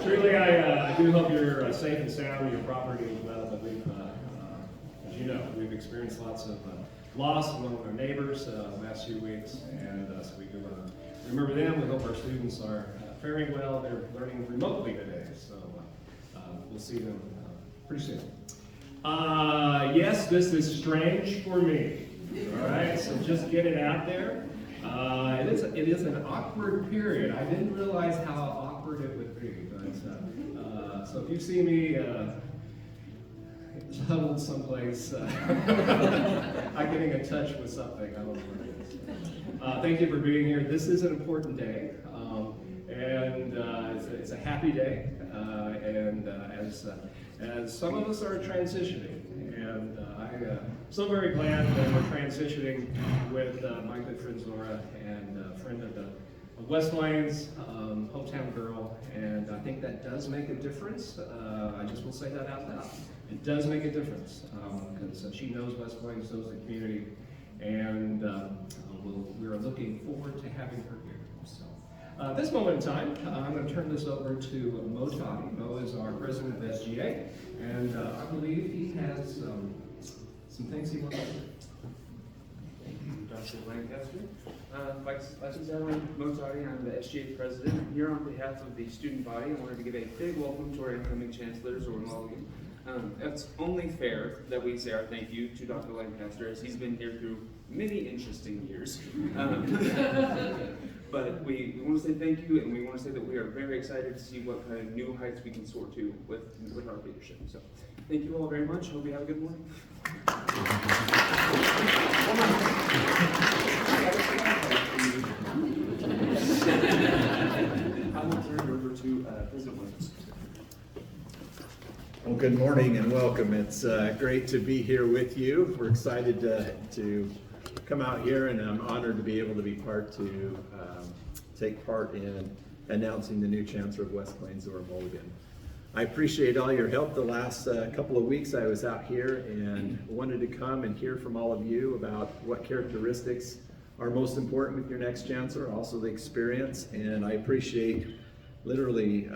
Truly, I do hope you're safe and sound, your property as well, but as you know, we've experienced lots of loss among our neighbors the last few weeks, and so we do remember them. We hope our students are faring well. They're learning remotely today, so we'll see them pretty soon. Yes, this is strange for me. All right, so just get it out there. It is an awkward period. I didn't realize how awkward it would be, but so if you see me huddled someplace, I'm getting in touch with something. I don't know what it is. Thank you for being here. This is an important day, and it's a happy day. And as some of us are transitioning, and I'm so very glad that we're transitioning with my good friend Zora, and a friend of the West Plains, hometown girl, and I think that does make a difference. I just will say that out loud. It does make a difference, because she knows West Plains, knows the community, and we are looking forward to having her here. So, at this moment in time, I'm going to turn this over to Mo Toddy. Mo is our president of SGA, and I believe he has some things he wants to say. Thank you, Dr. Lancaster. Like I said, I'm Mo Toddy. I'm the SGA president. Here on behalf of the student body, I wanted to give a big welcome to our incoming chancellor, Zora Mulligan. It's only fair that we say our thank you to Dr. Lancaster, as he's been here through many interesting years. But we want to say thank you, and we want to say that we are very excited to see what kind of new heights we can soar to with our leadership. So thank you all very much. Hope you have a good morning. I will turn it over to President Williams. Well, good morning and welcome. It's great to be here with you. We're excited to come out here, and I'm honored to be able to be take part in announcing the new Chancellor of West Plains, Zora Mulligan. I appreciate all your help the last couple of weeks. I was out here and wanted to come and hear from all of you about what characteristics are most important with your next Chancellor, also the experience, and I appreciate literally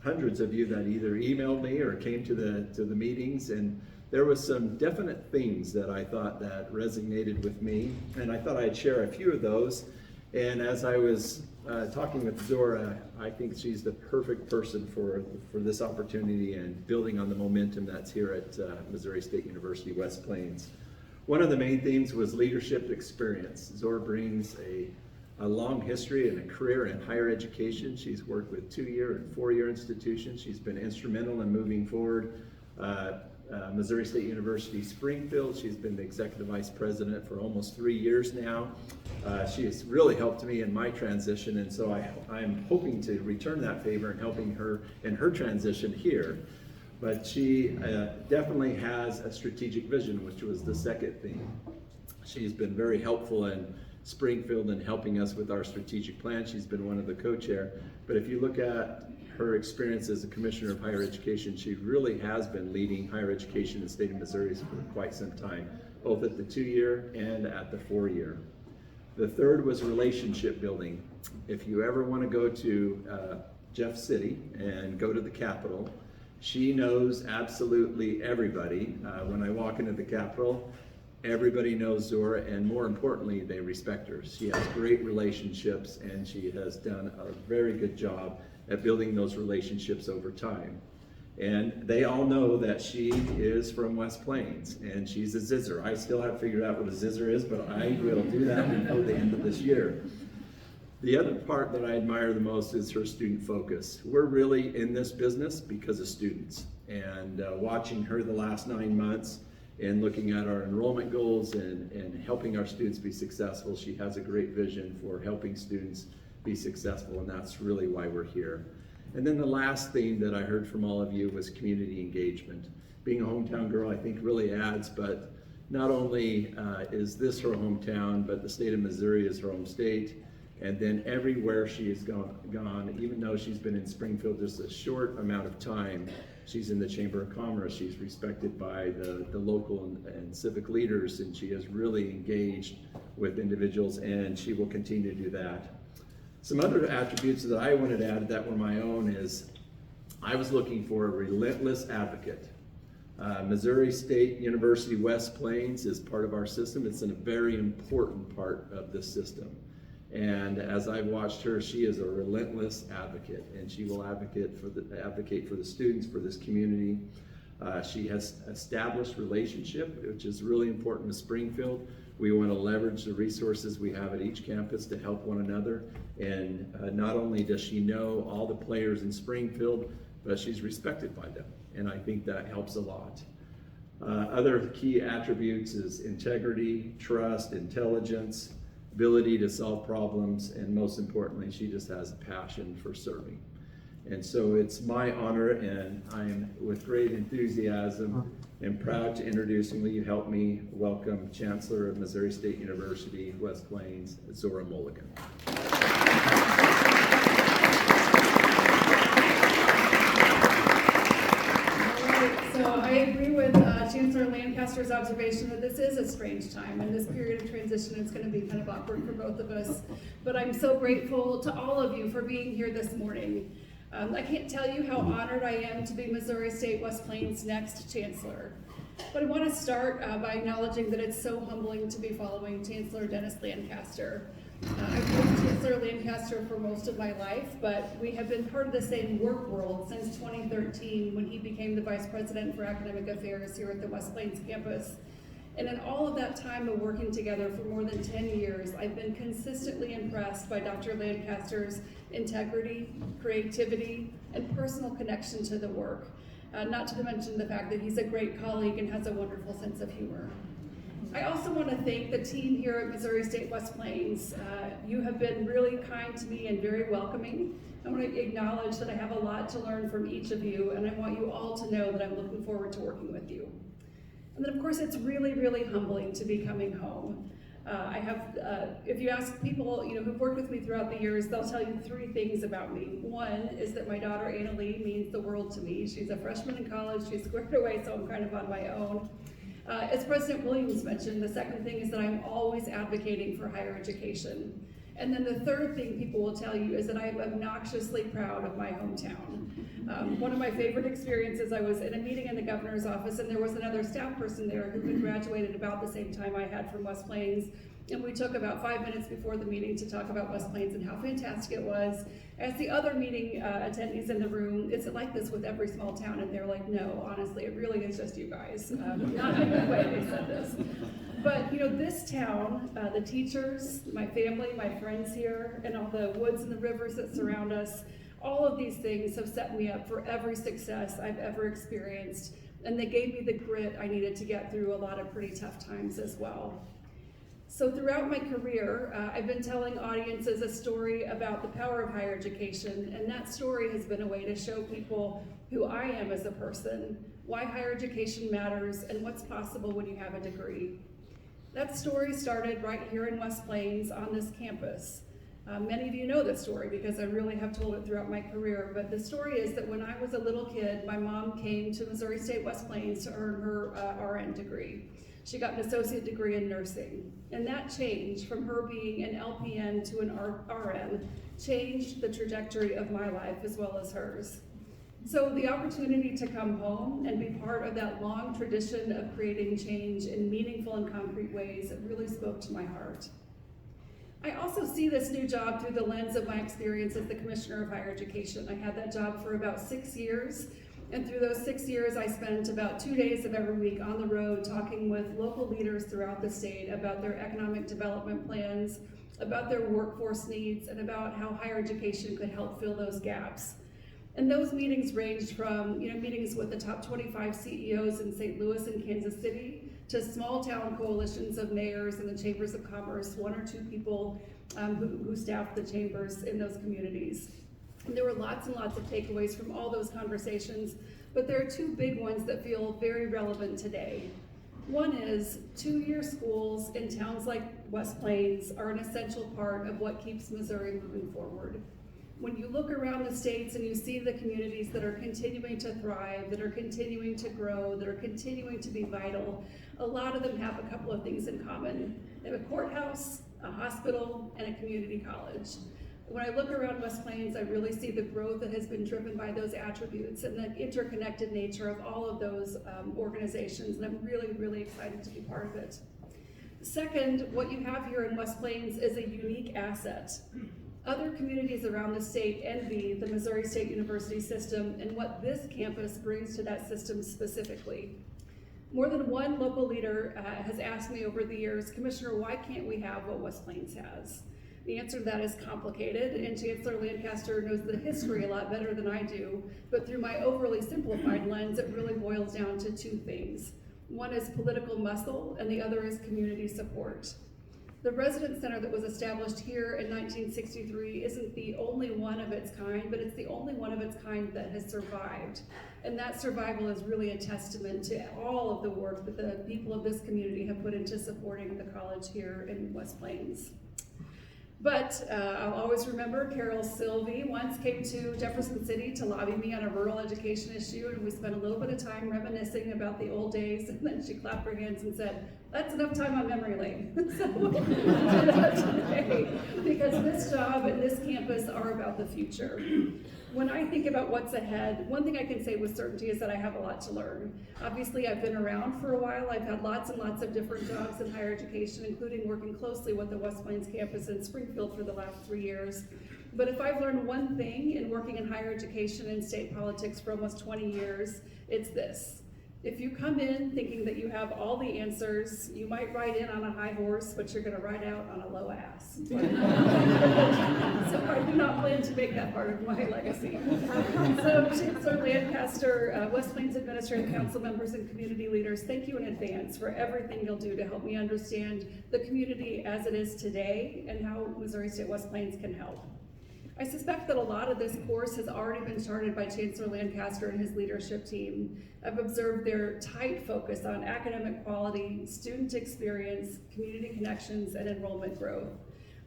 hundreds of you that either emailed me or came to the meetings, and there was some definite themes that I thought that resonated with me, and I thought I'd share a few of those. And as I was talking with Zora, I think she's the perfect person for this opportunity and building on the momentum that's here at Missouri State University West Plains. One of the main themes was leadership experience. Zora brings a long history and a career in higher education. She's worked with 2-year and 4-year institutions. She's been instrumental in moving forward Missouri State University Springfield. She's been the executive vice president for almost 3 years now. She has really helped me in my transition, and so I'm hoping to return that favor and helping her in her transition here. But she definitely has a strategic vision, which was the second theme. She's been very helpful in Springfield and helping us with our strategic plan. She's been one of the co-chair. But if you look at her experience as a commissioner of higher education, she really has been leading higher education in the state of Missouri for quite some time, both at the 2-year and at the 4-year. The third was relationship building. If you ever want to go to Jeff City and go to the Capitol, she knows absolutely everybody. When I walk into the Capitol, everybody knows Zora, and more importantly, they respect her. She has great relationships, and she has done a very good job at building those relationships over time. And they all know that she is from West Plains, and she's a Zizzer. I still haven't figured out what a Zizzer is, but I will do that before the end of this year. The other part that I admire the most is her student focus. We're really in this business because of students, and watching her the last 9 months and looking at our enrollment goals and helping our students be successful, she has a great vision for helping students be successful, and that's really why we're here. And then the last theme that I heard from all of you was community engagement. Being a hometown girl, I think, really adds, but not only is this her hometown, but the state of Missouri is her home state. And then everywhere she has gone, even though she's been in Springfield just a short amount of time, she's in the Chamber of Commerce. She's respected by the local and civic leaders, and she has really engaged with individuals, and she will continue to do that. Some other attributes that I wanted to add that were my own is I was looking for a relentless advocate. Missouri State University West Plains is part of our system. It's a very important part of this system. And as I've watched her, she is a relentless advocate, and she will advocate for the students, for this community. She has established relationship, which is really important to Springfield. We want to leverage the resources we have at each campus to help one another. And not only does she know all the players in Springfield, but she's respected by them. And I think that helps a lot. Other key attributes is integrity, trust, intelligence, ability to solve problems, and most importantly, she just has a passion for serving. And so it's my honor, and I'm with great enthusiasm and proud to introduce, and will you help me welcome Chancellor of Missouri State University, West Plains, Zora Mulligan. So I agree with Chancellor Lancaster's observation that this is a strange time, and this period of transition is going to be kind of awkward for both of us. But I'm so grateful to all of you for being here this morning. I can't tell you how honored I am to be Missouri State West Plains' next Chancellor. But I want to start by acknowledging that it's so humbling to be following Chancellor Dennis Lancaster. I've known Chancellor Lancaster for most of my life, but we have been part of the same work world since 2013 when he became the Vice President for Academic Affairs here at the West Plains campus. And in all of that time of working together for more than 10 years, I've been consistently impressed by Dr. Lancaster's integrity, creativity, and personal connection to the work. Not to mention the fact that he's a great colleague and has a wonderful sense of humor. I also want to thank the team here at Missouri State West Plains. You have been really kind to me and very welcoming. I want to acknowledge that I have a lot to learn from each of you, and I want you all to know that I'm looking forward to working with you. And then of course it's really, really humbling to be coming home. If you ask people who've worked with me throughout the years, they'll tell you three things about me. One is that my daughter Anna Lee means the world to me. She's a freshman in college, she's squared away, so I'm kind of on my own. As President Williams mentioned, the second thing is that I'm always advocating for higher education. And then the third thing people will tell you is that I am obnoxiously proud of my hometown. One of my favorite experiences, I was in a meeting in the governor's office, and there was another staff person there who had graduated about the same time I had from West Plains. And we took about 5 minutes before the meeting to talk about West Plains and how fantastic it was. As the other meeting attendees in the room, is it like this with every small town? And they're like, no, honestly, it really is just you guys. Not in a good way they said this. But this town, the teachers, my family, my friends here, and all the woods and the rivers that surround us, all of these things have set me up for every success I've ever experienced. And they gave me the grit I needed to get through a lot of pretty tough times as well. So throughout my career, I've been telling audiences a story about the power of higher education, and that story has been a way to show people who I am as a person, why higher education matters, and what's possible when you have a degree. That story started right here in West Plains on this campus. Many of you know this story because I really have told it throughout my career, but the story is that when I was a little kid, my mom came to Missouri State West Plains to earn her RN degree. She got an associate degree in nursing, and that change from her being an LPN to an RN changed the trajectory of my life as well as hers. So the opportunity to come home and be part of that long tradition of creating change in meaningful and concrete ways, it really spoke to my heart. I also see this new job through the lens of my experience as the Commissioner of Higher Education. I had that job for about 6 years. And through those 6 years, I spent about 2 days of every week on the road talking with local leaders throughout the state about their economic development plans, about their workforce needs, and about how higher education could help fill those gaps. And those meetings ranged from meetings with the top 25 CEOs in St. Louis and Kansas City to small town coalitions of mayors and the chambers of commerce, 1 or 2 people who staffed the chambers in those communities. And there were lots and lots of takeaways from all those conversations, but there are 2 big ones that feel very relevant today. One is 2-year schools in towns like West Plains are an essential part of what keeps Missouri moving forward. When you look around the states and you see the communities that are continuing to thrive, that are continuing to grow, that are continuing to be vital, a lot of them have a couple of things in common. They have a courthouse, a hospital, and a community college. When I look around West Plains, I really see the growth that has been driven by those attributes and the interconnected nature of all of those organizations, and I'm really, really excited to be part of it. Second, what you have here in West Plains is a unique asset. Other communities around the state envy the Missouri State University system and what this campus brings to that system specifically. More than one local leader has asked me over the years, Commissioner, why can't we have what West Plains has? The answer to that is complicated, and Chancellor Lancaster knows the history a lot better than I do, but through my overly simplified lens, it really boils down to two things. One is political muscle, and the other is community support. The residence center that was established here in 1963 isn't the only one of its kind, but it's the only one of its kind that has survived. And that survival is really a testament to all of the work that the people of this community have put into supporting the college here in West Plains. But I'll always remember Carol Sylvie once came to Jefferson City to lobby me on a rural education issue, and we spent a little bit of time reminiscing about the old days, and then she clapped her hands and said, "That's enough time on memory lane." So we'll do that today, because this job and this campus are about the future. When I think about what's ahead, one thing I can say with certainty is that I have a lot to learn. Obviously, I've been around for a while. I've had lots and lots of different jobs in higher education, including working closely with the West Plains campus in Springfield for the last 3 years. But if I've learned one thing in working in higher education and state politics for almost 20 years, it's this. If you come in thinking that you have all the answers, you might ride in on a high horse, but you're going to ride out on a low ass. So I do not plan to make that part of my legacy. So Chancellor Lancaster, West Plains Administrative Council members and community leaders, thank you in advance for everything you'll do to help me understand the community as it is today and how Missouri State West Plains can help. I suspect that a lot of this course has already been started by Chancellor Lancaster and his leadership team. I've observed their tight focus on academic quality, student experience, community connections, and enrollment growth.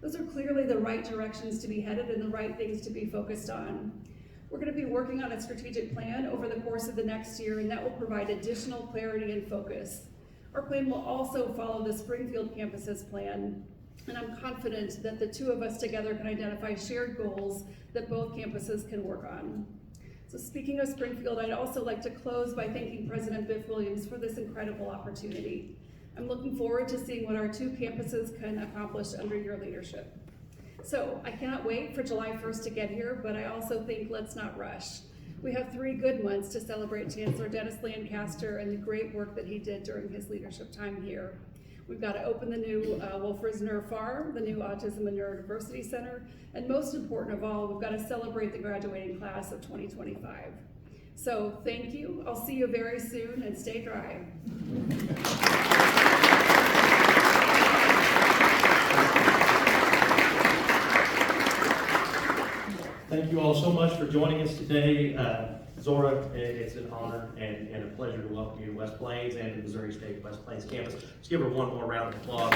Those are clearly the right directions to be headed and the right things to be focused on. We're going to be working on a strategic plan over the course of the next year, and that will provide additional clarity and focus. Our plan will also follow the Springfield campus's plan, and I'm confident that the two of us together can identify shared goals that both campuses can work on. So speaking of Springfield, I'd also like to close by thanking President Biff Williams for this incredible opportunity. I'm looking forward to seeing what our two campuses can accomplish under your leadership. So I cannot wait for July 1st to get here, but I also think let's not rush. We have 3 good months to celebrate Chancellor Dennis Lancaster and the great work that he did during his leadership time here. We've got to open the new Wolf Risner Farm, the new Autism and Neurodiversity Center, and most important of all, we've got to celebrate the graduating class of 2025. So thank you. I'll see you very soon, and stay dry. Thank you all so much for joining us today. Zora, it's an honor and a pleasure to welcome you to West Plains and to Missouri State West Plains campus. Let's give her one more round of applause.